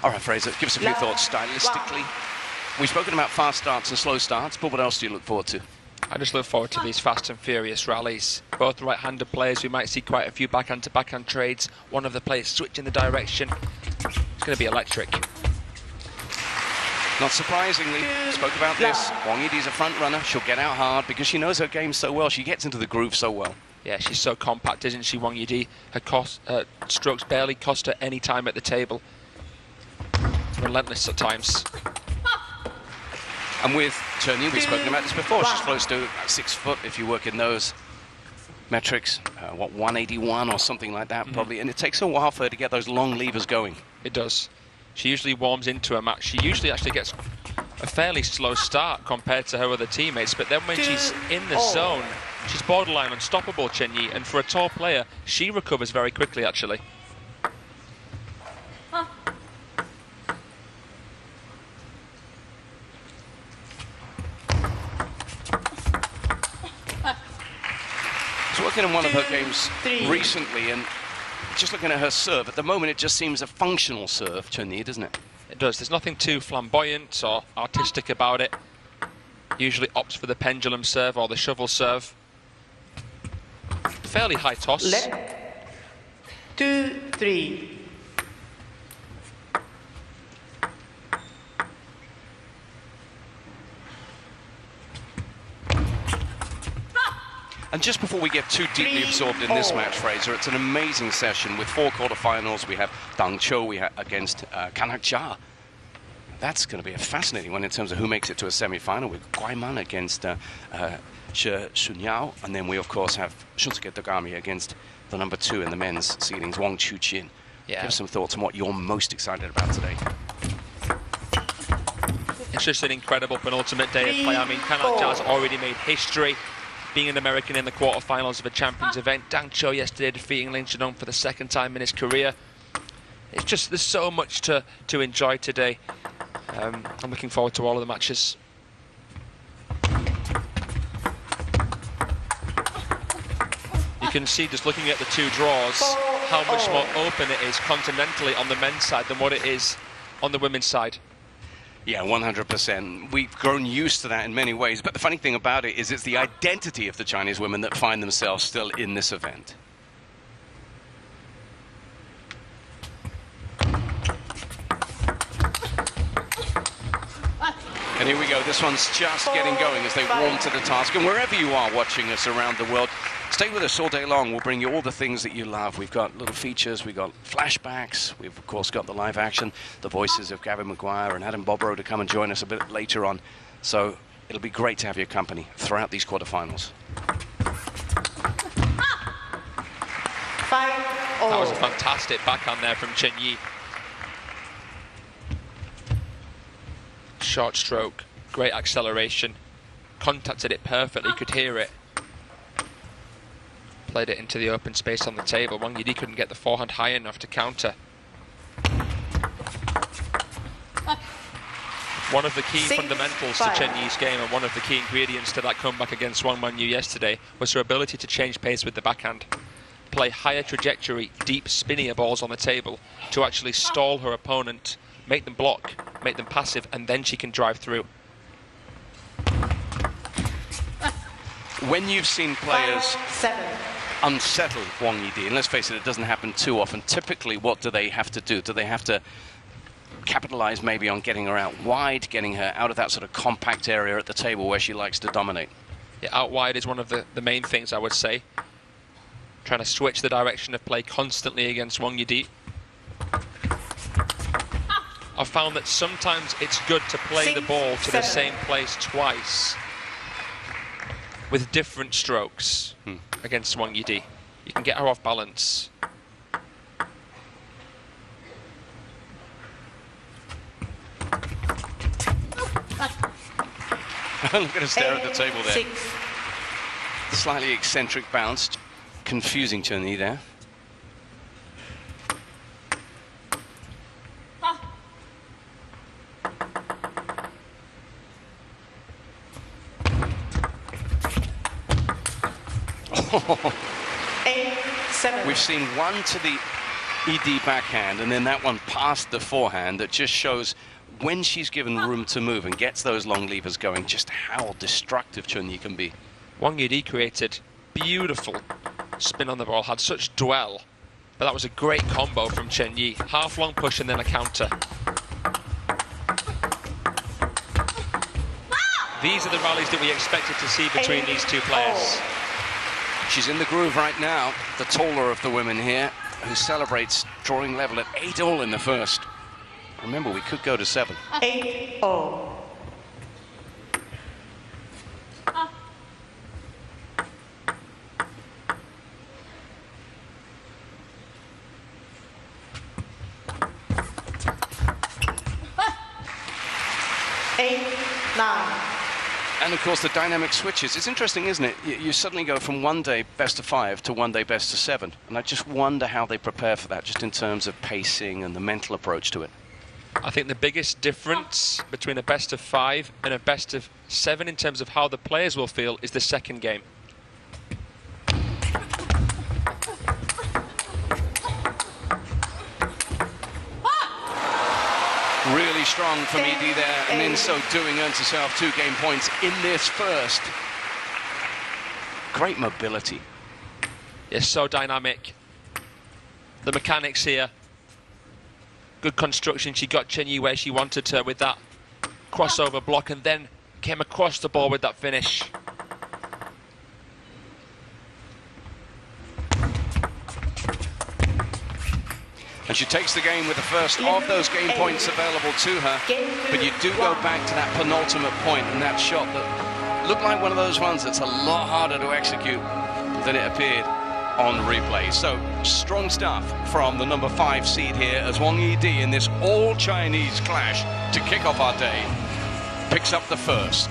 All right, Fraser, give us a few thoughts stylistically. We've spoken about fast starts and slow starts, but what else do you look forward to? I just look forward to these fast and furious rallies. Both right-handed players, we might see quite a few backhand-to-backhand trades. One of the players switching the direction. It's going to be electric. Not surprisingly, spoke about this. Wang Yidi's a front runner. She'll get out hard because she knows her game so well. She gets into the groove so well. Yeah, she's so compact, isn't she, Wang Yidi? Her strokes barely cost her any time at the table. Relentless at times. And with Chen Yi, we've spoken about this before. She's close to about 6 foot if you work in those metrics. 181 or something like that, probably. And it takes a while for her to get those long levers going. It does. She usually warms into a match. She usually actually gets a fairly slow start compared to her other teammates, but then when she's in the zone, she's borderline unstoppable, Chen Yi, and for a tall player, she recovers very quickly, actually. I was working in one of her games recently, and just looking at her serve, at the moment it just seems a functional serve, Chen Yi, doesn't it? It does. There's nothing too flamboyant or artistic about it. Usually opts for the pendulum serve or the shovel serve. Fairly high toss. 2-3. And just before we get too deeply absorbed in this match, Fraser, it's an amazing session with 4 quarterfinals. We have Dang Cho against Kanak Jia. That's going to be a fascinating one in terms of who makes it to a semi-final, with Guaiman against Shi Xunyao. And then we, of course, have Shunsuke Dogami against the number 2 in the men's seedings, Wang Chuqin. Yeah. Give us some thoughts on what you're most excited about today. It's just an incredible penultimate day of play. I mean, Kanak Jia's already made history, being an American in the quarterfinals of a Champions event. Dang Cho yesterday defeating Lin Chunong for the 2nd time in his career. It's just, there's so much to enjoy today. I'm looking forward to all of the matches. You can see, just looking at the 2 draws, how much more open it is continentally on the men's side than what it is on the women's side. Yeah, 100%. We've grown used to that in many ways, but the funny thing about it is it's the identity of the Chinese women that find themselves still in this event. And here we go. This one's just getting going as they warm to the task. And wherever you are watching us around the world, stay with us all day long. We'll bring you all the things that you love. We've got little features, we've got flashbacks, we've of course got the live action, the voices of Gavin Maguire and Adam Bobrow to come and join us a bit later on. So it'll be great to have your company throughout these quarterfinals. That was a fantastic backhand there from Chen Yi. Short stroke, great acceleration, contacted it perfectly, could hear it. Played it into the open space on the table. Wang Yidi couldn't get the forehand high enough to counter. One of the key fundamentals to Chen Yi's game, and one of the key ingredients to that comeback against Wang Manyu yesterday, was her ability to change pace with the backhand. Play higher trajectory, deep, spinnier balls on the table to actually stall her opponent, make them block, make them passive, and then she can drive through. When you've seen players unsettle Wang Yidi, and let's face it, it doesn't happen too often, typically what do they have to do? Do they have to capitalize maybe on getting her out wide, getting her out of that sort of compact area at the table where she likes to dominate? Yeah, out wide is one of the main things, I would say. Trying to switch the direction of play constantly against Wang Yidi. I've found that sometimes it's good to play the ball to the same place twice with different strokes against Wang Yidi. You can get her off balance. Look at her stare at the table there. Slightly eccentric bounce. Confusing Chen Yi there. We've seen one to the YIDI backhand, and then that one past the forehand that just shows when she's given room to move and gets those long levers going, just how destructive Chen Yi can be. Wang YIDI created beautiful spin on the ball, had such dwell, but that was a great combo from Chen Yi. Half long push and then a counter. These are the rallies that we expected to see between these two players. She's in the groove right now, the taller of the women here, who celebrates drawing level at 8-all in the first. Remember, we could go to 7. 8-all. And of course the dynamic switches. It's interesting, isn't it? You suddenly go from one day best of 5 to one day best of 7. And I just wonder how they prepare for that, just in terms of pacing and the mental approach to it. I think the biggest difference between a best of 5 and a best of 7 in terms of how the players will feel is the second game. Really strong from YIDI there, and in so doing earns herself 2 game points in this first. Great mobility. It's so dynamic. The mechanics here. Good construction. She got Chen Yi where she wanted her with that crossover block and then came across the ball with that finish. And she takes the game with the first of those game points available to her. But you do go back to that penultimate point and that shot that looked like one of those ones that's a lot harder to execute than it appeared on replay. So strong stuff from the number 5 seed here as Wang YIDI in this all-Chinese clash to kick off our day picks up the first.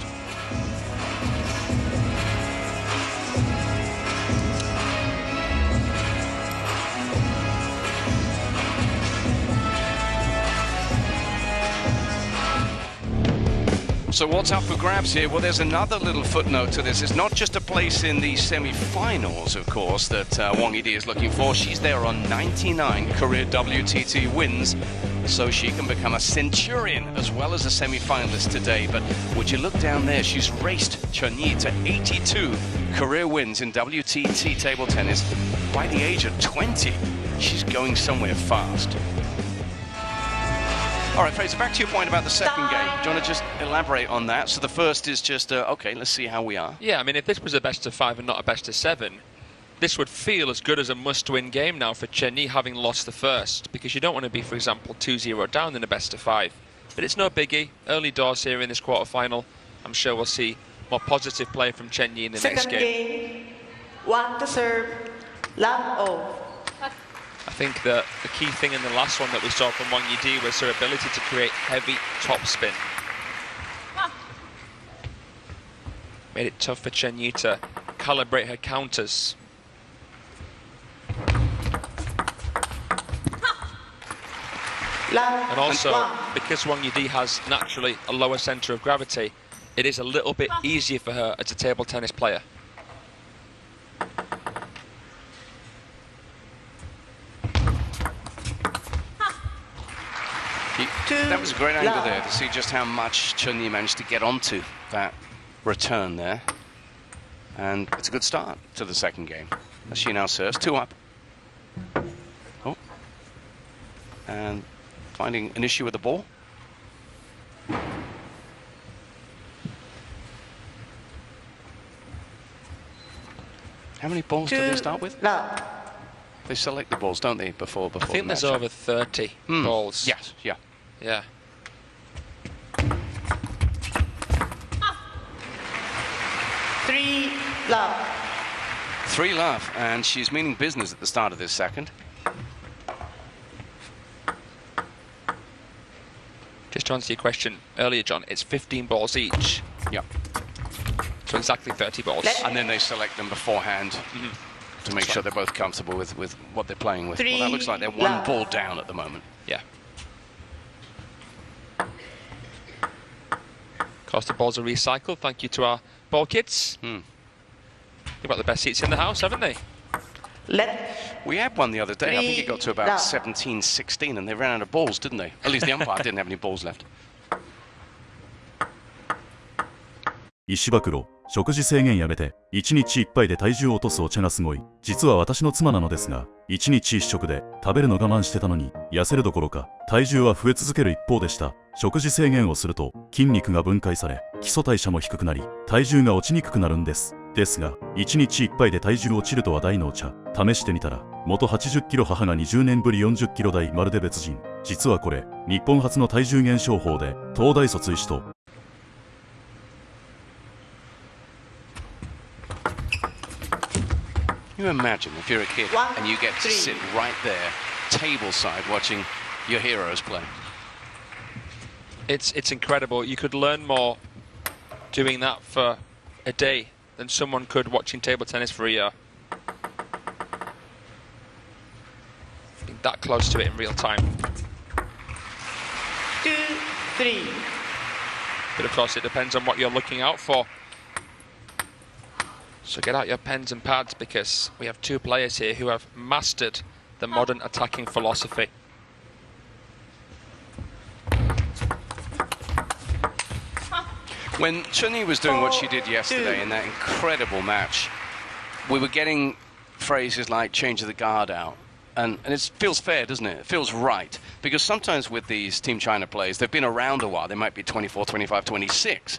So what's up for grabs here? Well, there's another little footnote to this. It's not just a place in the semi-finals, of course, that Wang YIDI is looking for. She's there on 99 career WTT wins, so she can become a centurion as well as a semi-finalist today. But would you look down there? She's raced Chen Yi to 82 career wins in WTT table tennis by the age of 20. She's going somewhere fast. All right, Fraser, back to your point about the second game. Do you want to just elaborate on that? So the first is just, okay, let's see how we are. Yeah, I mean, if this was a best of 5 and not a best of 7, this would feel as good as a must-win game now for Chen Yi, having lost the first, because you don't want to be, for example, 2-0 down in a best of 5. But it's no biggie. Early doors here in this quarter-final. I'm sure we'll see more positive play from Chen Yi in the next game. 1 to serve, love all. I think that the key thing in the last one that we saw from Wang YIDI was her ability to create heavy topspin. Made it tough for Chen Yi to calibrate her counters. And also, because Wang YIDI has naturally a lower centre of gravity, it is a little bit easier for her as a table tennis player. That was a great angle there to see just how much Chen Yi managed to get onto that return there. And it's a good start to the second game. As she now serves 2 up. Oh. And finding an issue with the ball. How many balls do they start with? They select the balls, don't they, before I think there's over 30 balls. Yes, yeah. Yeah. Three love. 3 love, and she's meaning business at the start of this second. Just to answer your question earlier, John, it's 15 balls each. Yeah. So exactly 30 balls. And then they select them beforehand to make sure they're both comfortable with what they're playing with. Well, that looks like they're 1 ball down at the moment. Yeah. Of course, the balls are recycled. Thank you to our ball kids. They've got the best seats in the house, haven't they? Let We had one the other day. I think it got to about 3 17, 16, and they ran out of balls, didn't they? At least the umpire didn't have any balls left. 石暴食事制限やめて1日1杯で体重を落とすお茶がすごい。実は私の妻なのですが、1日1食で食べるの我慢してたのに痩せるどころか体重は増え続ける一方でした。食事制限をすると筋肉が分解され基礎代謝も低くなり体重が落ちにくくなるんです。ですが1日1杯で体重落ちると話題のお茶試してみたら、元80キロ母が20年ぶり40キロ台、まるで別人。実はこれ日本初の体重減少法で、東大卒医師とYou imagine if you're a kid and you get to sit right there, tableside, watching your heroes play. It's incredible. You could learn more doing that for a day than someone could watching table tennis for a year. Being that close to it in real time. 2, 3. But of course it depends on what you're looking out for. So get out your pens and pads, because we have two players here who have mastered the modern attacking philosophy. When Chun-Yi was doing what she did yesterday in that incredible match, we were getting phrases like change of the guard out. And it feels fair, doesn't it? It feels right. Because sometimes with these Team China players, they've been around a while. They might be 24, 25, 26.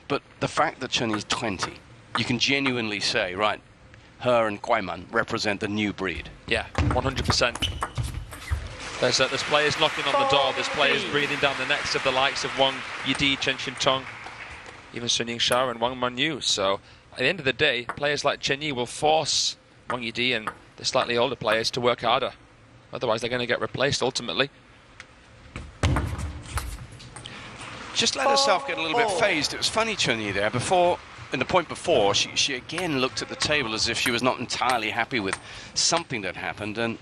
But the fact that Chun-Yi's 20, you can genuinely say, right, her and Guaiman represent the new breed. Yeah, 100%. There's players knocking on the door. There's players breathing down the necks of the likes of Wang YIDI, Chen Xintong, even Sun Yingsha and Wang Manyu. So at the end of the day, players like Chen Yi will force Wang YIDI and the slightly older players to work harder. Otherwise, they're going to get replaced ultimately. Just let herself get a little bit phased. It was funny, Chun-Yi there before. In the point before, she again looked at the table as if she was not entirely happy with something that happened, and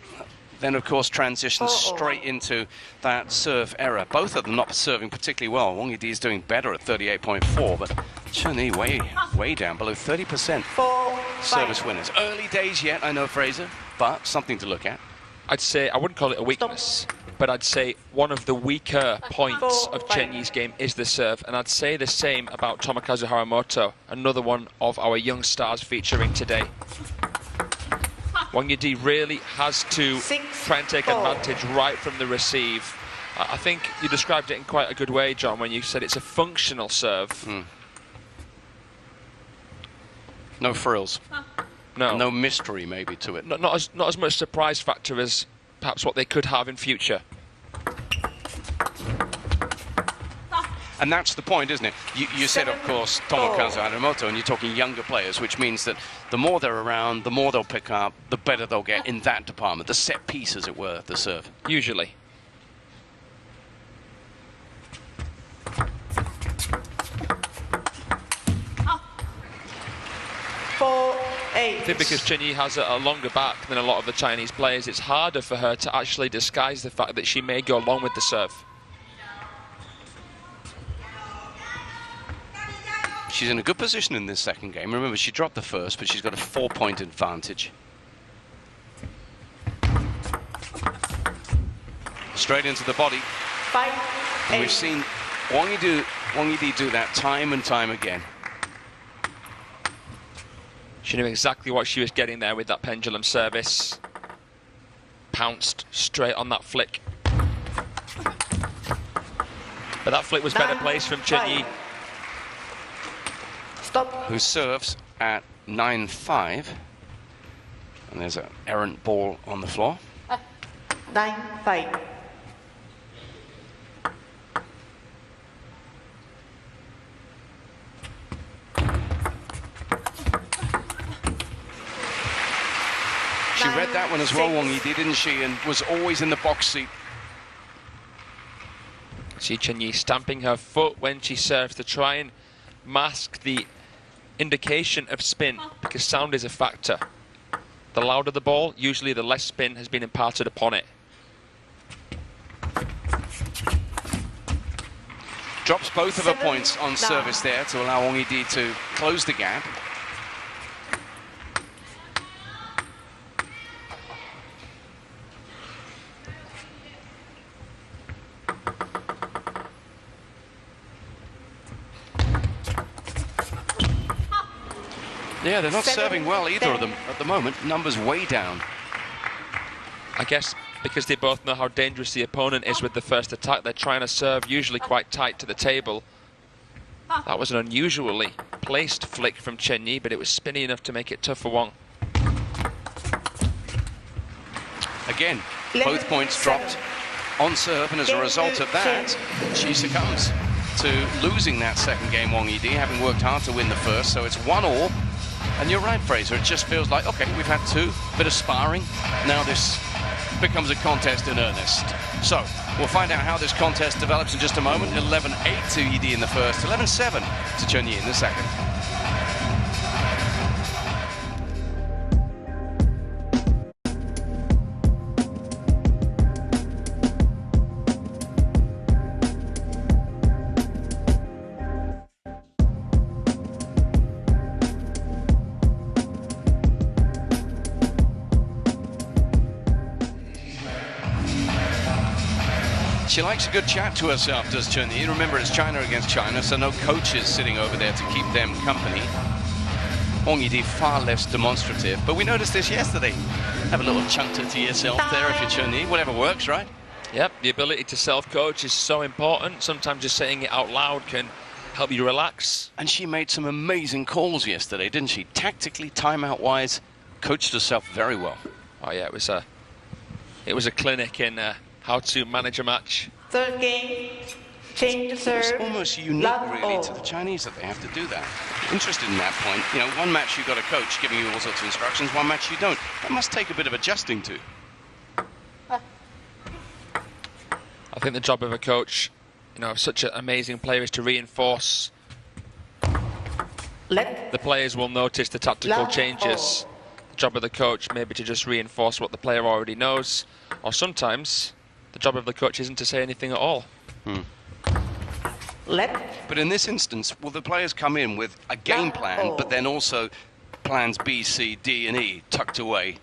then of course transitioned straight into that serve error. Both of them not serving particularly well. Wang Yidi is doing better at 38.4, but Chun-Yi way down below 30% service winners. Early days yet, I know, Fraser, but something to look at. I'd say, I wouldn't call it a weakness, but I'd say one of the weaker points of Chen Yi's game is the serve, and I'd say the same about Tomokazu Haramoto, another one of our young stars featuring today. Wang Yidi really has to try and take advantage right from the receive. I think you described it in quite a good way, John, when you said it's a functional serve. No frills. No. No mystery, maybe, to it. Not as much surprise factor as perhaps what they could have in future. And that's the point, isn't it? You said, of course, Tomokazu Haramoto, and you're talking younger players, which means that the more they're around, the more they'll pick up, the better they'll get in that department, the set piece, as it were, the serve. Usually. I think because Chen Yi has a longer back than a lot of the Chinese players, it's harder for her to actually disguise the fact that she may go long with the serve. She's in a good position in this second game. Remember, she dropped the first, but she's got a 4-point advantage. Straight into the body. And we've seen Wang Yidi do that time and time again. She knew exactly what she was getting there with that pendulum service. Pounced straight on that flick. But that flick was better placed from Chen Yi. Who serves at 9-5. And there's an errant ball on the floor. 9-5. She read that one as well, Wang Yidi, didn't she? And was always in the box seat. See Chen Yi stamping her foot when she serves to try and mask the indication of spin, because sound is a factor. The louder the ball, usually the less spin has been imparted upon it. Drops both of her points on service there to allow Wang Yidi to close the gap. Yeah, they're not 7, serving well, either 10. of them at the moment. Numbers way down. I guess because they both know how dangerous the opponent is with the first attack, they're trying to serve usually quite tight to the table. That was an unusually placed flick from Chen Yi, but it was spinny enough to make it tough for Wang. Again, both points dropped on serve, and as a result of that, she succumbs to losing that second game, Wang YIDI, having worked hard to win the first. So it's 1-1. And you're right, Fraser, it just feels like, okay, we've had two, bit of sparring. Now this becomes a contest in earnest. So we'll find out how this contest develops in just a moment. 11-8 to YIDI in the first, 11-7 to Chen Yi in the second. She likes a good chat to herself, does Chen Yi. Remember, it's China against China, so no coaches sitting over there to keep them company. Wang YIDI far less demonstrative, but we noticed this yesterday. Have a little chunter to yourself there if you're Chen Yi, whatever works, right? Yep, the ability to self-coach is so important. Sometimes just saying it out loud can help you relax. And she made some amazing calls yesterday, didn't she? Tactically, timeout-wise, coached herself very well. Oh yeah, it was a clinic in how to manage a match. Third game, change serve. It's almost unique, really, to the Chinese that they have to do that. Interested in that point. You know, one match you've got a coach giving you all sorts of instructions, one match you don't. That must take a bit of adjusting to. I think the job of a coach, you know, of such an amazing player is to reinforce. The players will notice the tactical changes. The job of the coach maybe to just reinforce what the player already knows, or sometimes the job of the coach isn't to say anything at all. But in this instance, will the players come in with a game plan, but then also plans B, C, D, and E tucked away?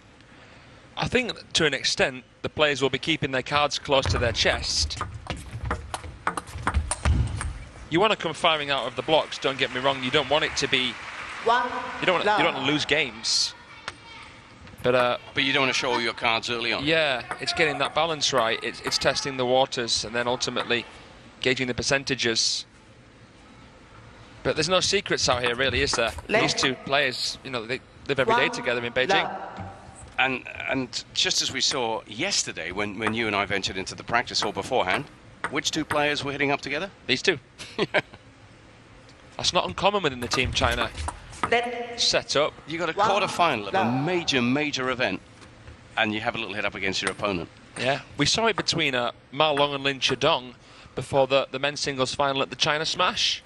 I think to an extent, the players will be keeping their cards close to their chest. You want to come firing out of the blocks, don't get me wrong. You don't want it to be... You don't want to lose games. But you don't want to show all your cards early on. Yeah, it's getting that balance right. It's testing the waters and then ultimately gauging the percentages. But there's no secrets out here, really, is there? These two players, you know, they live every day together in Beijing. And just as we saw yesterday when you and I ventured into the practice hall beforehand, which two players were hitting up together? These two. That's not uncommon within the Team China set up. You got a quarter-final of a major event, and you have a little hit up against your opponent. Yeah, we saw it between Ma Long and Lin Chidong before the men's singles final at the China Smash.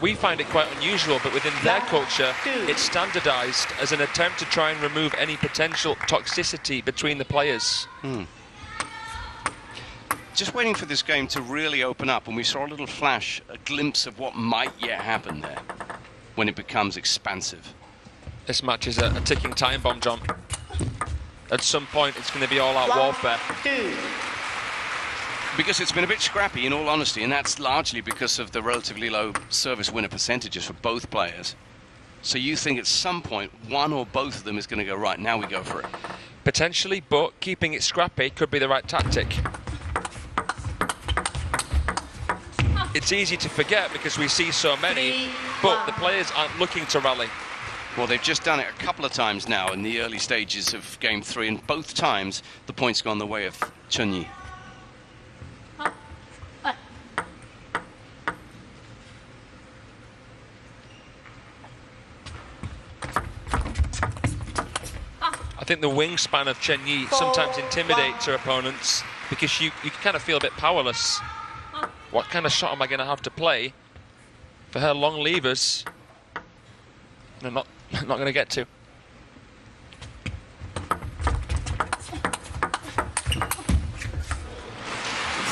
We find it quite unusual, but within their culture, it's standardized as an attempt to try and remove any potential toxicity between the players. Just waiting for this game to really open up, and we saw a little flash, a glimpse of what might yet happen there when it becomes expansive. This match is a ticking time bomb, John. At some point, it's going to be all-out warfare. Because it's been a bit scrappy, in all honesty, and that's largely because of the relatively low service winner percentages for both players. So you think at some point, one or both of them is going to go, right, now we go for it. Potentially, but keeping it scrappy could be the right tactic. It's easy to forget because we see so many, but the players aren't looking to rally. Well, they've just done it a couple of times now in the early stages of Game 3, and both times the points gone the way of Chen Yi. I think the wingspan of Chen Yi sometimes intimidates her opponents because you kind of feel a bit powerless. What kind of shot am I going to have to play for her long levers? No, not going to get to.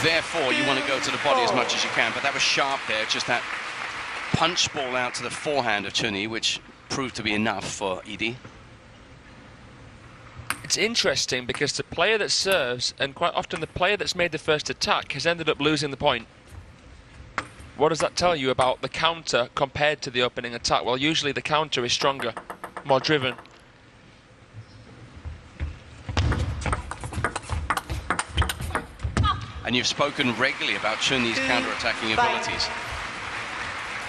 Therefore, you want to go to the body as much as you can, but that was sharp there, just that punch ball out to the forehand of Chen Yi, which proved to be enough for YIDI. It's interesting because the player that serves, and quite often the player that's made the first attack, has ended up losing the point. What does that tell you about the counter compared to the opening attack? Well, usually the counter is stronger, more driven. And you've spoken regularly about Chen Yi's counter-attacking abilities.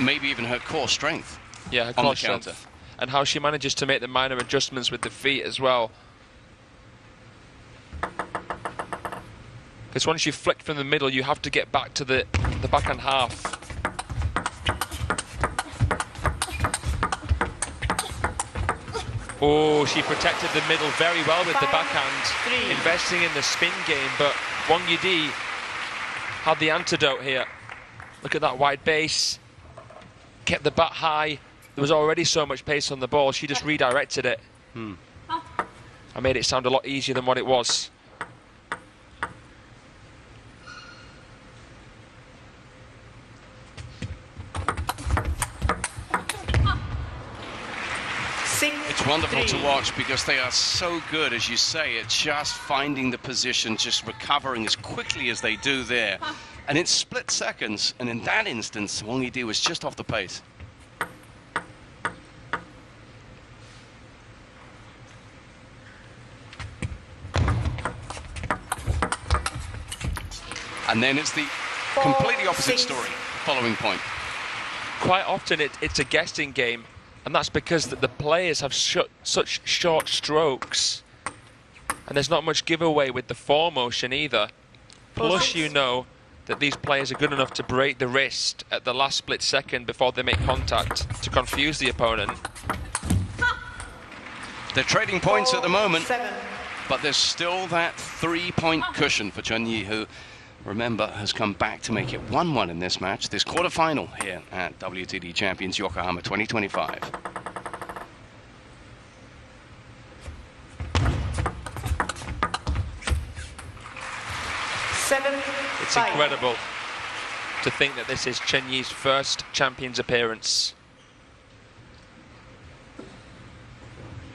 Maybe even her core strength. Yeah, her core strength. And how she manages to make the minor adjustments with the feet as well. Because once you flick from the middle, you have to get back to the backhand half. Oh, she protected the middle very well with the backhand, investing in the spin game, but Wang YIDI had the antidote here. Look at that wide base, kept the bat high. There was already so much pace on the ball, she just redirected it. I made it sound a lot easier than what it was. It's wonderful to watch because they are so good, as you say, at just finding the position, just recovering as quickly as they do there. And it's split seconds, and in that instance, Wang YIDI was just off the pace. And then it's the completely opposite story, following point. Quite often it's a guessing game, and that's because the players have such short strokes, and there's not much giveaway with the fore motion either. Plus, you know that these players are good enough to break the wrist at the last split second before they make contact to confuse the opponent. They're trading points at the moment, but there's still that 3-point cushion for Chen Yi, who, remember, has come back to make it 1-1 in this match, this quarterfinal here at WTT Champions Yokohama 2025. It's incredible to think that this is Chen Yi's first Champions appearance.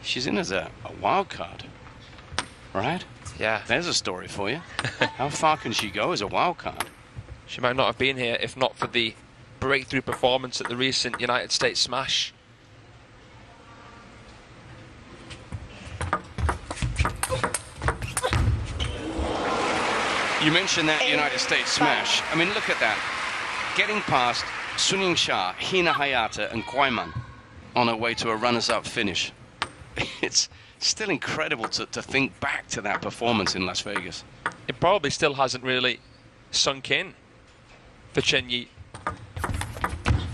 She's in as a wild card, right? Yeah. There's a story for you. How far can she go as a wild card? She might not have been here if not for the breakthrough performance at the recent United States Smash. You mentioned that United States Smash. I mean, look at that. Getting past Suning Shah, Hina Hayata and Guaiman on her way to a runners-up finish. It's still incredible to think back to that performance in Las Vegas. It probably still hasn't really sunk in for Chen Yi.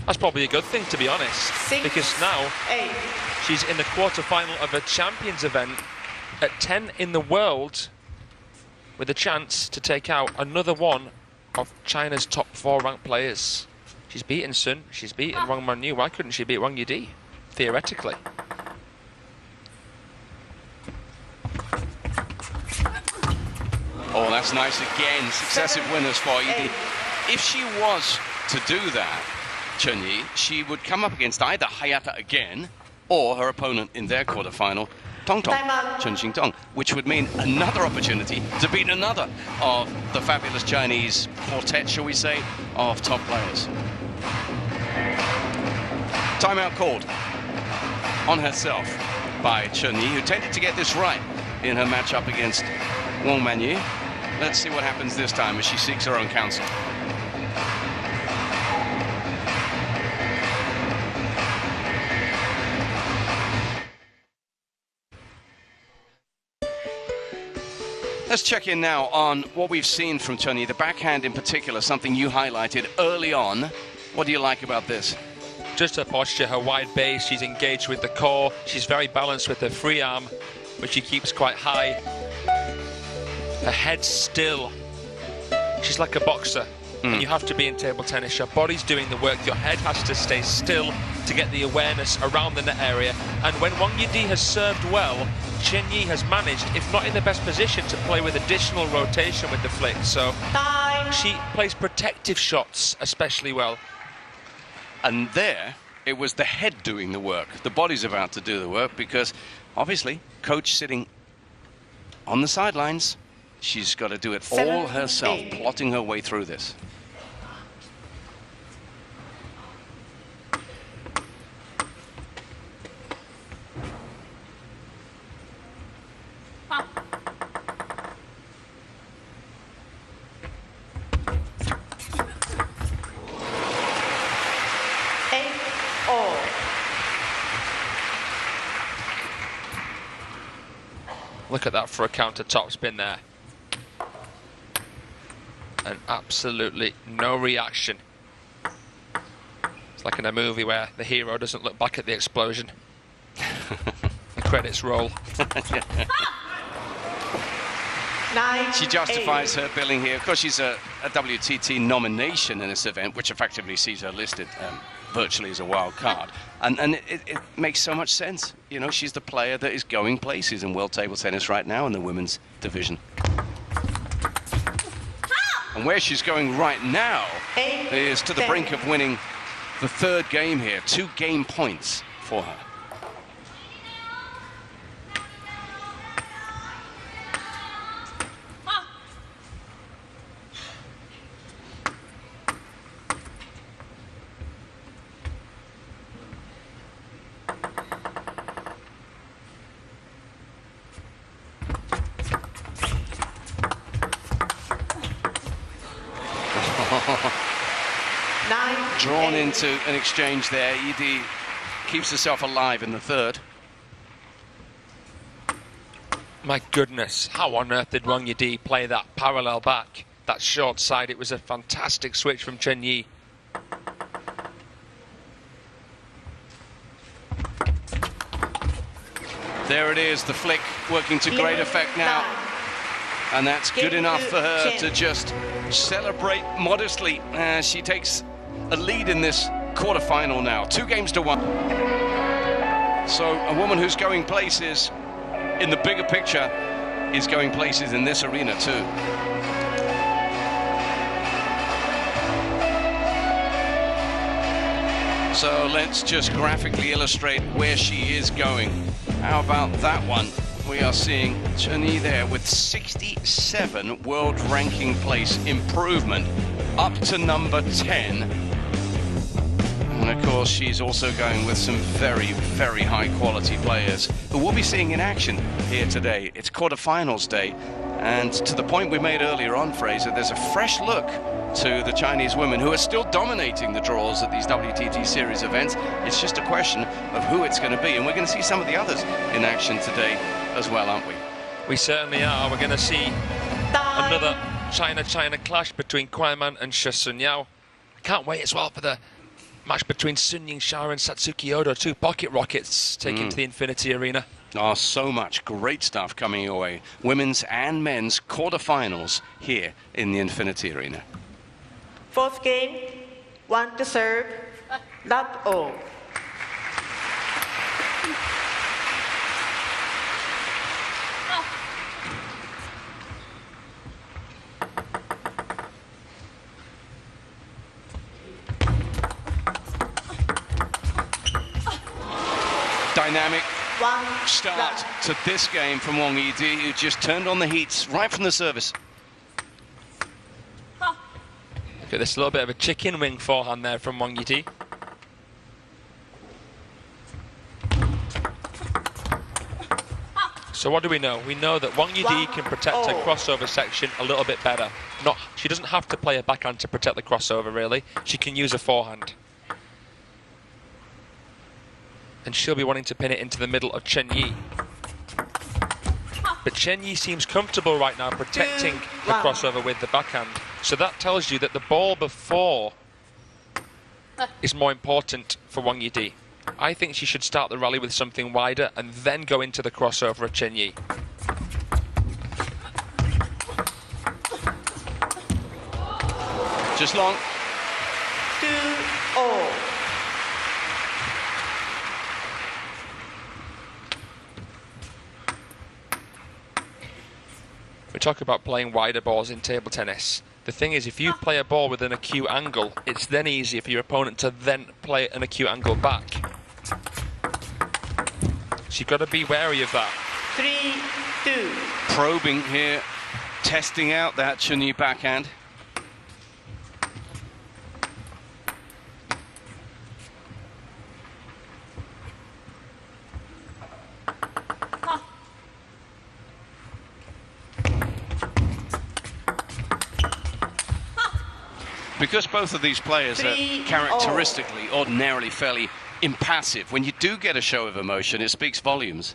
That's probably a good thing, to be honest, because now she's in the quarterfinal of a Champions event at 10 in the world, with a chance to take out another one of China's top 4 ranked players. She's beaten Sun, she's beaten Wang Manyu. Why couldn't she beat Wang YIDI, theoretically? Oh, that's nice again. Successive winners for YIDI. If she was to do that, Chen Yi, she would come up against either Hayata again or her opponent in their quarterfinal, Tong Tong, Chen Xingtong, which would mean another opportunity to beat another of the fabulous Chinese quartet, shall we say, of top players. Timeout called on herself by Chen Yi, who tended to get this right in her matchup against Wang Manyu. Let's see what happens this time as she seeks her own counsel. Let's check in now on what we've seen from Chen Yi, the backhand in particular, something you highlighted early on. What do you like about this? Just her posture, her wide base, she's engaged with the core, she's very balanced with her free arm, which she keeps quite high. Her head's still. She's like a boxer, and you have to be in table tennis. Your body's doing the work, your head has to stay still to get the awareness around the net area. And when Wang YIDI has served well, Chen Yi has managed, if not in the best position, to play with additional rotation with the flick. So she plays protective shots especially well. And there, it was the head doing the work. The body's about to do the work because, obviously, coach sitting on the sidelines. She's got to do it all herself, plotting her way through this. Look at that for a counter top spin there. And absolutely no reaction. It's like in a movie where the hero doesn't look back at the explosion. The credits roll. She justifies her billing here. Of course, she's a WTT nomination in this event, which effectively sees her listed virtually as a wild card. And it makes so much sense. You know, she's the player that is going places in world table tennis right now in the women's division. And where she's going right now is to the brink of winning the third game here. 2 game points for her. Drawn into an exchange there. YIDI keeps herself alive in the third. My goodness, how on earth did Wang YIDI play that parallel back? That short side, it was a fantastic switch from Chen Yi. There it is, the flick working to great effect now. And that's good enough for her to just celebrate modestly as she takes a lead in this quarterfinal now. 2 games to 1. So a woman who's going places in the bigger picture is going places in this arena too. So let's just graphically illustrate where she is going. How about that one? We are seeing Chen Yi there with 67 world ranking place improvement up to number 10. And of course, she's also going with some very, very high quality players who we'll be seeing in action here today. It's quarterfinals day. And to the point we made earlier on, Fraser, there's a fresh look to the Chinese women who are still dominating the draws at these WTT series events. It's just a question of who it's going to be. And we're going to see some of the others in action today as well, aren't we? We certainly are. We're going to see another China-China clash between Kwaiman and Shi Sunyao. I can't wait as well for the match between Sun Yingsha and Satsuki Odo, 2 pocket rockets taken to the Infinity Arena. Oh, so much great stuff coming your way. Women's and men's quarterfinals here in the Infinity Arena. 4th game, 1 to serve, love all. Dynamic start to this game from Wang YIDI, who just turned on the heats right from the service. Look at this little bit of a chicken wing forehand there from Wang YIDI. So what do we know? We know that Wang YIDI can protect her crossover section a little bit better. She doesn't have to play a backhand to protect the crossover, really. She can use a forehand. And she'll be wanting to pin it into the middle of Chen Yi. But Chen Yi seems comfortable right now protecting the crossover with the backhand. So that tells you that the ball before is more important for Wang YIDI. I think she should start the rally with something wider and then go into the crossover of Chen Yi. Just long. 2-0. We talk about playing wider balls in table tennis. The thing is, if you play a ball with an acute angle, it's then easier for your opponent to then play an acute angle back. So you've got to be wary of that. 3-2. Probing here, testing out that Chen Yi backhand. Because both of these players are characteristically, ordinarily fairly impassive, when you do get a show of emotion, it speaks volumes.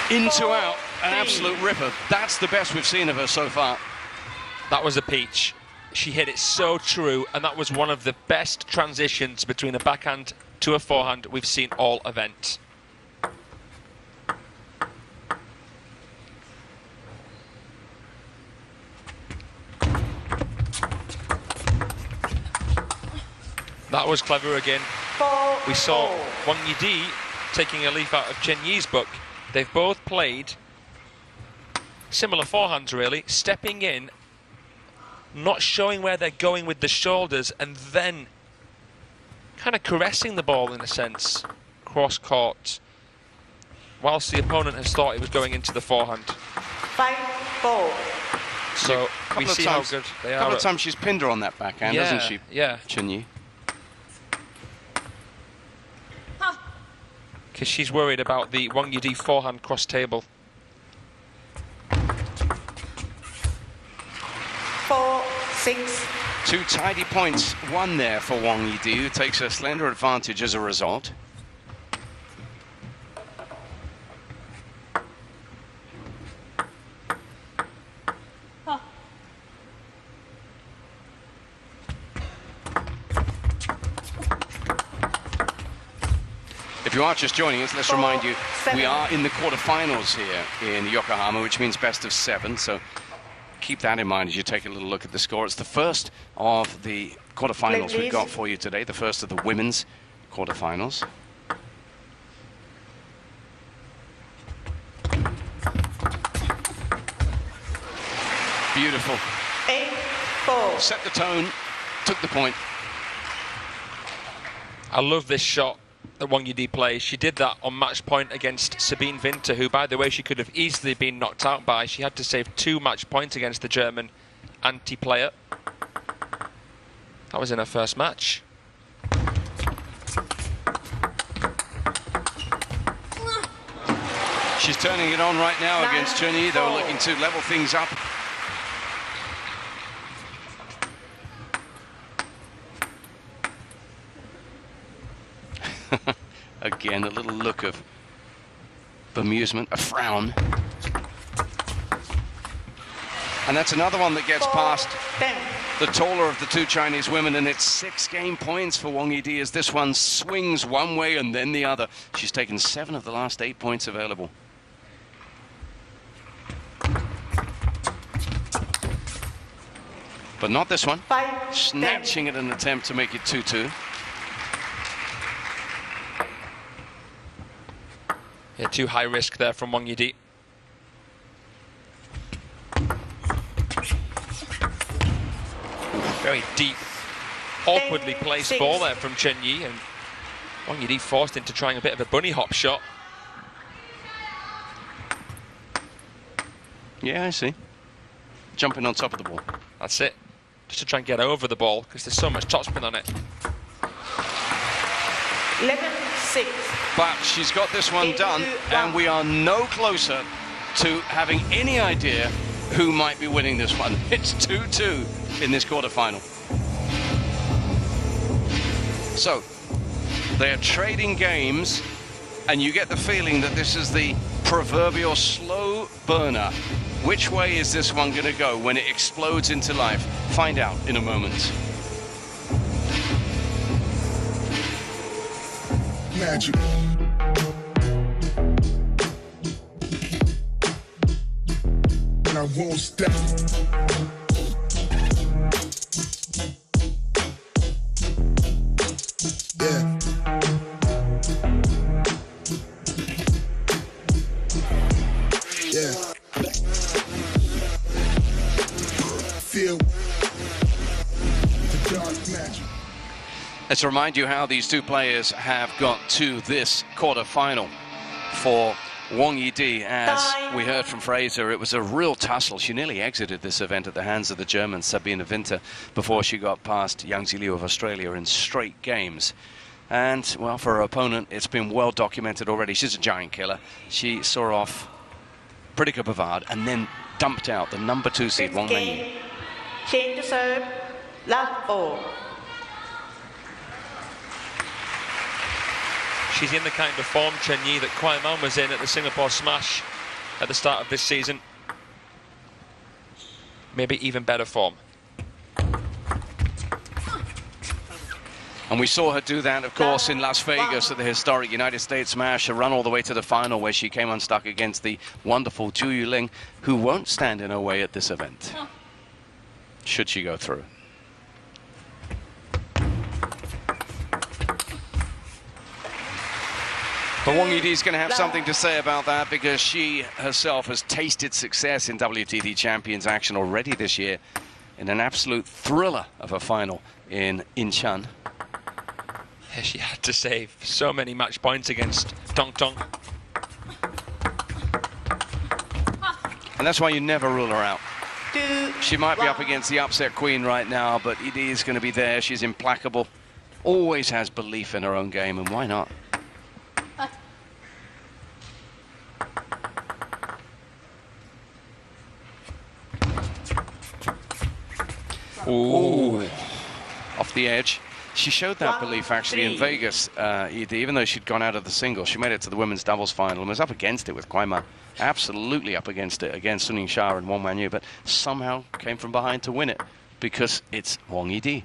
Into out, an 4-3. absolute ripper. That's the best we've seen of her so far. That was a peach. She hit it so true, and that was one of the best transitions between a backhand to a forehand we've seen all event. That was clever again. We saw Wang Yidi taking a leaf out of Chen Yi's book. They've both played similar forehands, really, stepping in, not showing where they're going with the shoulders, and then kind of caressing the ball in a sense, cross-court, whilst the opponent has thought it was going into the forehand. 5-4. So we see how good they are. A couple of times she's pinned her on that backhand, hasn't she? Yeah. Chen Yi. Because she's worried about the Wang Yidi forehand cross table. 4-6. 2 tidy points, one there for Wang Yidi, who takes a slender advantage as a result. If you are just joining us, let's remind you, we are in the quarterfinals here in Yokohama, which means best of 7. So keep that in mind as you take a little look at the score. It's the first of the quarterfinals we've got for you today, the first of the women's quarterfinals. Beautiful. 8-4. Set the tone, took the point. I love this shot that Wang Yidi plays. She did that on match point against Sabine Winter, who, by the way, she could have easily been knocked out by. She had to save 2 match points against the German anti-player. That was in her first match. She's turning it on right now against Chen Yi. They were looking to level things up. Again, a little look of bemusement, a frown. And that's another one that gets past the taller of the 2 Chinese women, and it's 6 game points for Wang Yidi as this one swings one way and then the other. She's taken 7 of the last 8 points available. But not this one. Snatching at an attempt to make it 2-2. Yeah, too high risk there from Wang Yidi. Very deep, awkwardly placed ball there from Chen Yi, and Wang Yidi forced into trying a bit of a bunny hop shot. Yeah, I see. Jumping on top of the ball. That's it. Just to try and get over the ball, because there's so much topspin on it. 11-6. But she's got this one done, and we are no closer to having any idea who might be winning this one. It's 2-2 in this quarterfinal. So, they're trading games, and you get the feeling that this is the proverbial slow burner. Which way is this one going to go when it explodes into life? Find out in a moment. Magic. And I won't stop. Yeah. Yeah. Feel the dark magic. Let's remind you how these 2 players have got to this quarterfinal. For Wang Yidi, as we heard from Fraser, it was a real tussle. She nearly exited this event at the hands of the German Sabine Winter before she got past Yang Ziliu of Australia in straight games. And, well, for her opponent, it's been well documented already. She's a giant killer. She saw off Pradika Bavard and then dumped out the number 2 seed, Wang Mengyi. Change to serve, love all. She's in the kind of form, Chen Yi, that Kwai Man was in at the Singapore Smash at the start of this season. Maybe even better form. And we saw her do that, of course, in Las Vegas at the historic United States Smash, a run all the way to the final where she came unstuck against the wonderful Zhu Yuling, who won't stand in her way at this event, should she go through. But Wang Yidi is going to have something to say about that, because she herself has tasted success in WTT Champions action already this year in an absolute thriller of a final in Incheon. Yeah, she had to save so many match points against Tong Tong. And that's why you never rule her out. She might be up against the upset queen right now, but YIDI is going to be there. She's implacable, always has belief in her own game, and why not? Ooh, off the edge. She showed that belief actually in Vegas, YIDI, even though she'd gone out of the singles. She made it to the women's doubles final and was up against it with Kwaima. Absolutely up against it against Suning Shah and Wang Wanyu, but somehow came from behind to win it because it's Wang YIDI.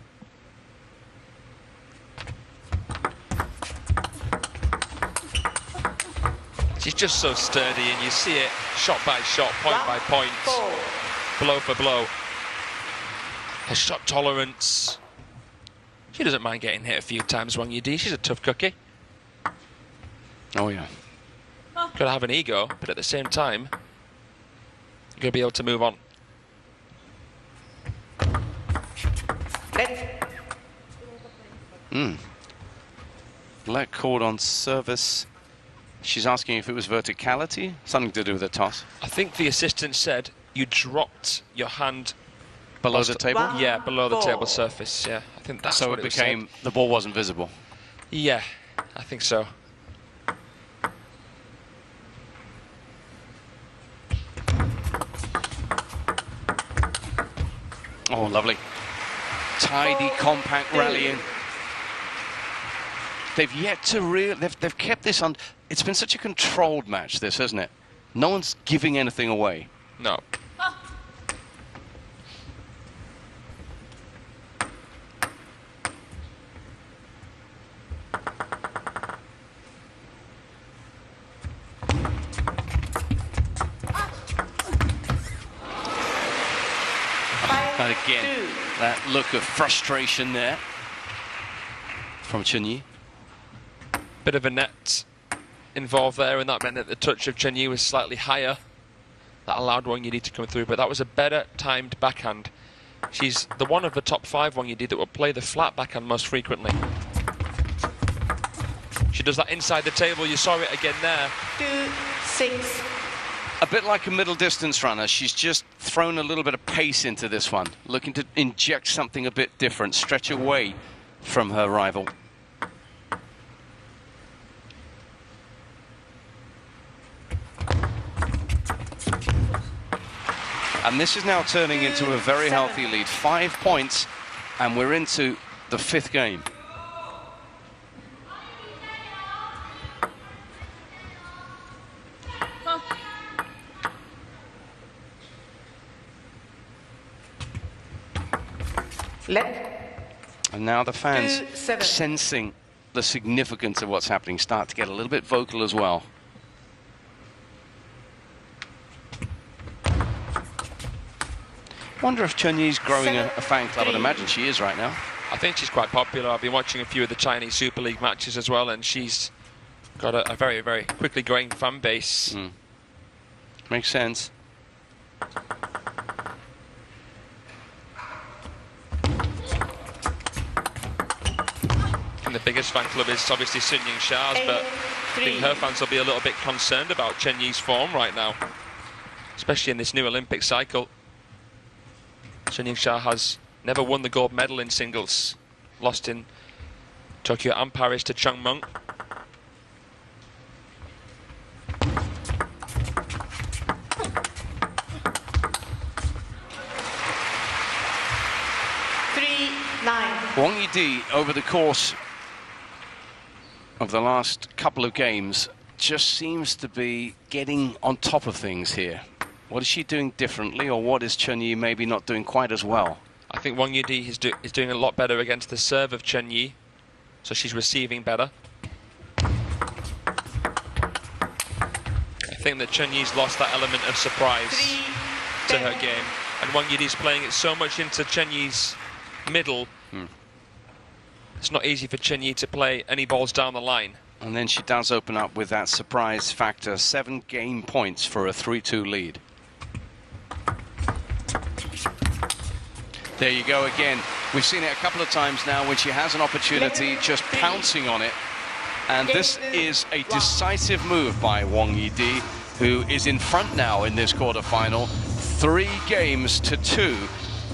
She's just so sturdy, and you see it shot by shot, point by point, blow for blow. Her shot tolerance. She doesn't mind getting hit a few times, Wang YIDI. She's a tough cookie. Oh, yeah. Gotta have an ego, but at the same time, you're gonna be able to move on. Let called on service. She's asking if it was verticality, something to do with the toss. I think the assistant said you dropped your hand Below the table? Yeah, below the table surface. Yeah, I think that's so what it was became, said. the ball wasn't visible. Yeah, I think so. Oh, lovely. Tidy, compact rallying. They've yet to they've kept this on. It's been such a controlled match, this, hasn't it? No one's giving anything away. No. And again, that look of frustration there from Chen Yi. Bit of a net involved there, and that meant that the touch of Chen Yi was slightly higher. That allowed Wang YIDI to come through, but that was a better timed backhand. She's the one of the top 5 Wang YIDI that will play the flat backhand most frequently. She does that inside the table. You saw it again there. 2-6. A bit like a middle distance runner, she's just thrown a little bit of pace into this one, looking to inject something a bit different, stretch away from her rival. And this is now turning into a very healthy lead. 5 points, and we're into the 5th game. And now the fans, 2-7. sensing the significance of what's happening, start to get a little bit vocal as well. Wonder if Chen Yi's growing a fan club. I'd imagine she is right now. I think she's quite popular. I've been watching a few of the Chinese Super League matches as well, and she's got a very, very quickly growing fan base. Makes sense. And the biggest fan club is obviously Sun Ying Sha's, but I think her fans will be a little bit concerned about Chen Yi's form right now, especially in this new Olympic cycle. Sun Ying Sha has never won the gold medal in singles, lost in Tokyo and Paris to Chung Meng. Wang YIDI, over the course of the last couple of games, just seems to be getting on top of things here. What is she doing differently, or what is Chen Yi maybe not doing quite as well? I think Wang YIDI is doing a lot better against the serve of Chen Yi, so she's receiving better. I think that Chen Yi's lost that element of surprise to her game, and Wang YIDI's playing it so much into Chen Yi's middle. It's not easy for Chen Yi to play any balls down the line. And then she does open up with that surprise factor. 7 game points for a 3-2 lead. There you go again. We've seen it a couple of times now when she has an opportunity, just pouncing on it. And this is a decisive move by Wang YIDI, who is in front now in this quarterfinal. 3 games to 2.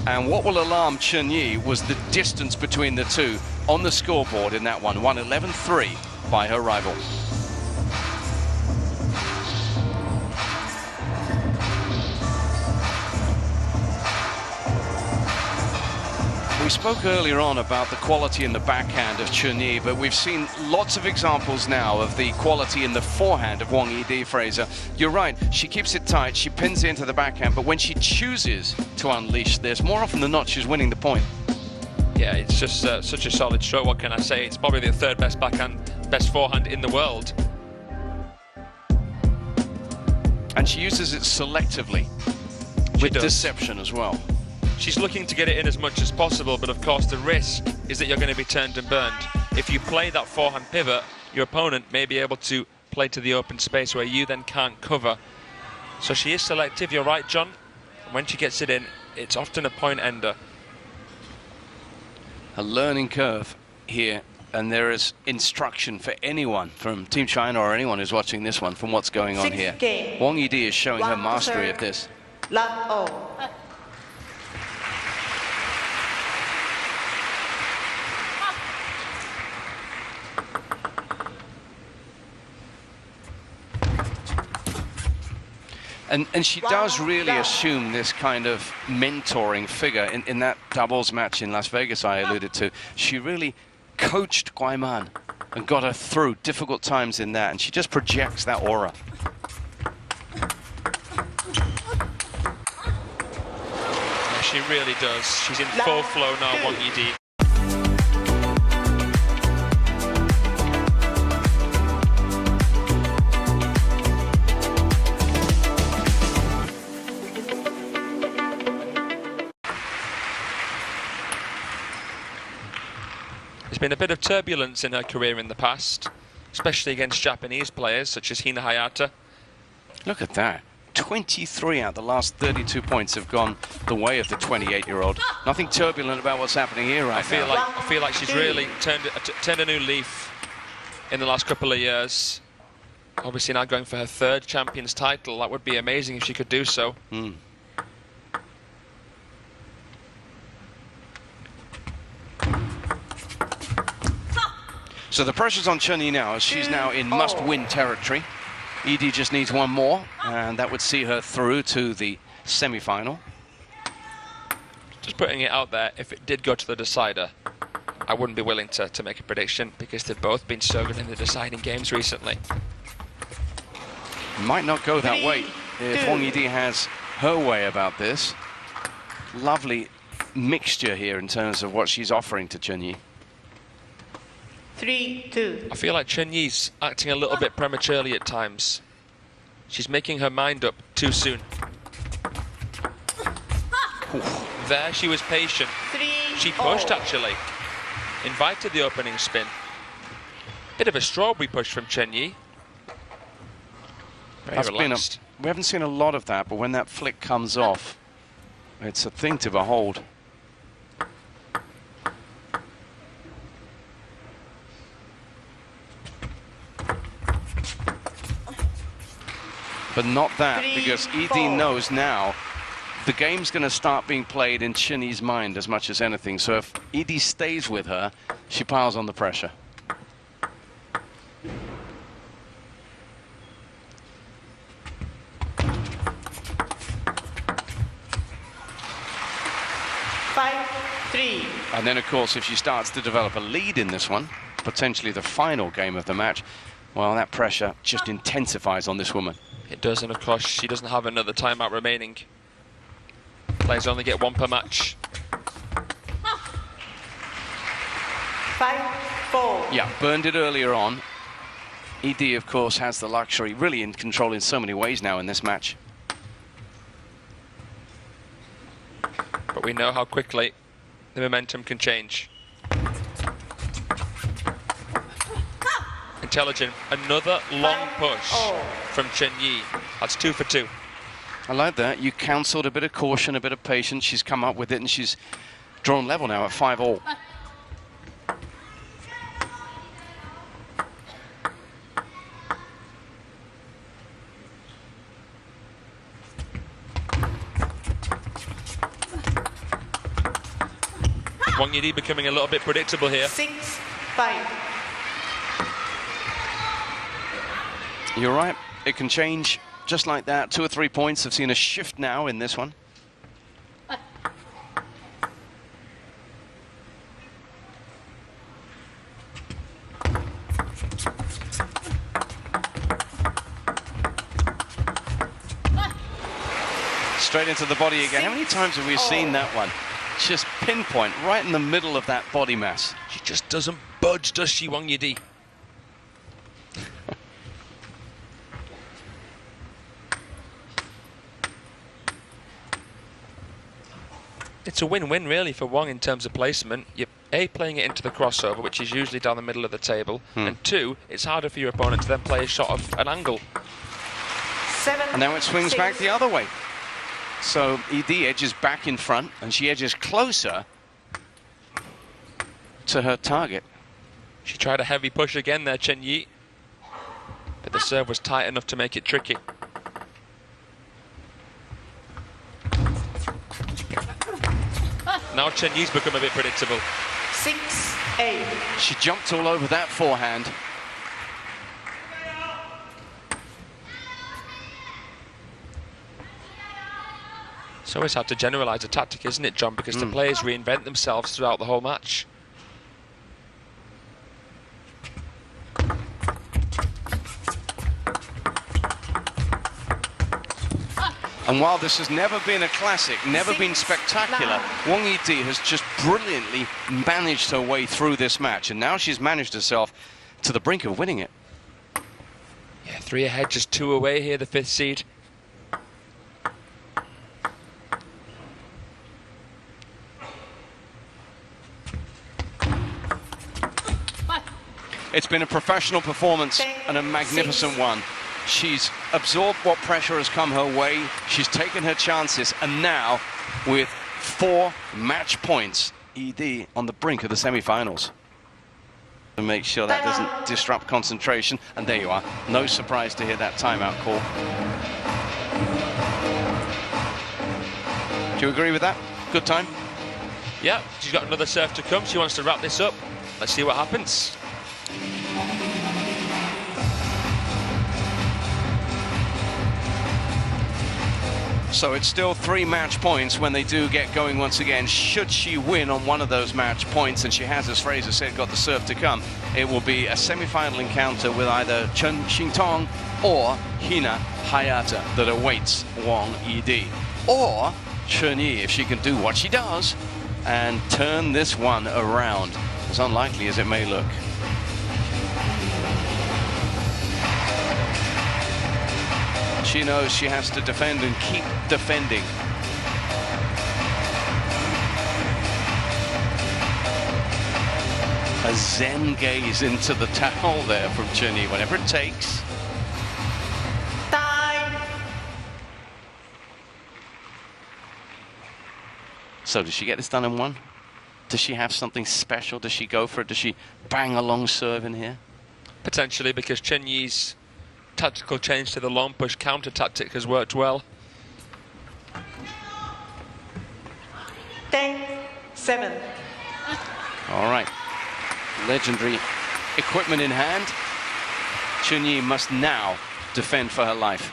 And what will alarm Chen Yi was the distance between the two on the scoreboard in that one. 11-3 by her rival. We spoke earlier on about the quality in the backhand of Chen Yi, but we've seen lots of examples now of the quality in the forehand of Wang YIDI, Fraser. You're right, she keeps it tight, she pins it into the backhand, but when she chooses to unleash this, more often than not, she's winning the point. Yeah, it's just such a solid stroke. What can I say? It's probably the 3rd best backhand, best forehand in the world. And she uses it selectively, with deception as well. She's looking to get it in as much as possible, but of course the risk is that you're going to be turned and burned. If you play that forehand pivot, your opponent may be able to play to the open space where you then can't cover. So she is selective, you're right, John. And when she gets it in, it's often a point ender. A learning curve here, and there is instruction for anyone from Team China or anyone who's watching this one from what's going on here. Wang YIDI is showing her mastery of this. Love all. And she does really assume this kind of mentoring figure. In that doubles match in Las Vegas I alluded to, she really coached Guaiman and got her through difficult times in that, and she just projects that aura. Yeah, she really does. She's in full flow now, Wang YIDI. There's been a bit of turbulence in her career in the past, especially against Japanese players such as Hina Hayata. Look at that. 23 out of the last 32 points have gone the way of the 28-year-old. Nothing turbulent about what's happening here right now. I feel like she's really turned a new leaf in the last couple of years. Obviously now going for her 3rd Champions title. That would be amazing if she could do so. So the pressure's on Chen Yi now, as she's now in must-win territory. YIDI just needs one more, and that would see her through to the semi-final. Just putting it out there, if it did go to the decider, I wouldn't be willing to make a prediction, because they've both been so good in the deciding games recently. Might not go that way if Wang YIDI has her way about this. Lovely mixture here in terms of what she's offering to Chen Yi. 3-2. I feel like Chen Yi's acting a little bit prematurely at times. She's making her mind up too soon. There, she was patient. She pushed, actually. Invited the opening spin. Bit of a strawberry push from Chen Yi. Very relaxed. We haven't seen a lot of that, but when that flick comes off, it's a thing to behold. But not that, because YIDI knows now the game's going to start being played in Chen Yi's mind as much as anything. So if YIDI stays with her, she piles on the pressure. And then, of course, if she starts to develop a lead in this one, potentially the final game of the match, Well, that pressure just intensifies on this woman. It does, and of course she doesn't have another timeout remaining. Players only get one per match. 5-4. Yeah, burned it earlier on. YIDI, of course, has the luxury, really in control in so many ways now in this match. But we know how quickly the momentum can change. Intelligent, another long push from Chen Yi. That's 2 for 2. I like that. You counselled a bit of caution, a bit of patience. She's come up with it, and she's drawn level now at 5-all. Wang Yidi becoming a little bit predictable here. 6-5. You're right. It can change just like that. 2 or 3 points. I've seen a shift now in this one. Straight into the body again. How many times have we seen that one? Just pinpoint right in the middle of that body mass. She just doesn't budge, does she, Wang Yidi? It's a win-win really for Wang in terms of placement. You're A, playing it into the crossover, which is usually down the middle of the table, and 2, it's harder for your opponent to then play a shot of an angle. 7. And now it swings 6. back the other way. So YIDI edges back in front, and she edges closer to her target. She tried a heavy push again there, Chen Yi, but the serve was tight enough to make it tricky. Now Chen Yi's become a bit predictable. 6-8. She jumped all over that forehand. It's always hard to generalise a tactic, isn't it, John? Because the players reinvent themselves throughout the whole match. And while this has never been a classic, never been spectacular, Wang YIDI has just brilliantly managed her way through this match. And now she's managed herself to the brink of winning it. Yeah, 3 ahead, just 2 away here, the 5th seed. It's been a professional performance and a magnificent one. She's absorbed what pressure has come her way. She's taken her chances, and now with 4 match points, YIDI on the brink of the semi-finals. To make sure that doesn't disrupt concentration, and there you are. No surprise to hear that timeout call. Do you agree with that? Good time? Yeah, she's got another serve to come. She wants to wrap this up. Let's see what happens. So it's still 3 match points when they do get going once again. Should she win on one of those match points, and she has, as Fraser said, got the serve to come, it will be a semi-final encounter with either Chen Xintong or Hina Hayata that awaits Wang YIDI. Or Chen Yi, if she can do what she does and turn this one around, as unlikely as it may look. She knows she has to defend and keep defending. A zen gaze into the towel there from Chen Yi, whatever it takes. Time. So does she get this done in one? Does she have something special? Does she go for it? Does she bang a long serve in here? Potentially, because Chen Yi's tactical change to the long push counter tactic has worked well. 10-7. All right. Legendary equipment in hand. Chen Yi must now defend for her life.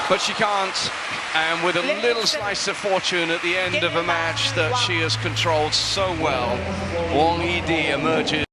but she can't. And with a little slice of fortune at the end of a match that she has controlled so well, Wang YIDI emerges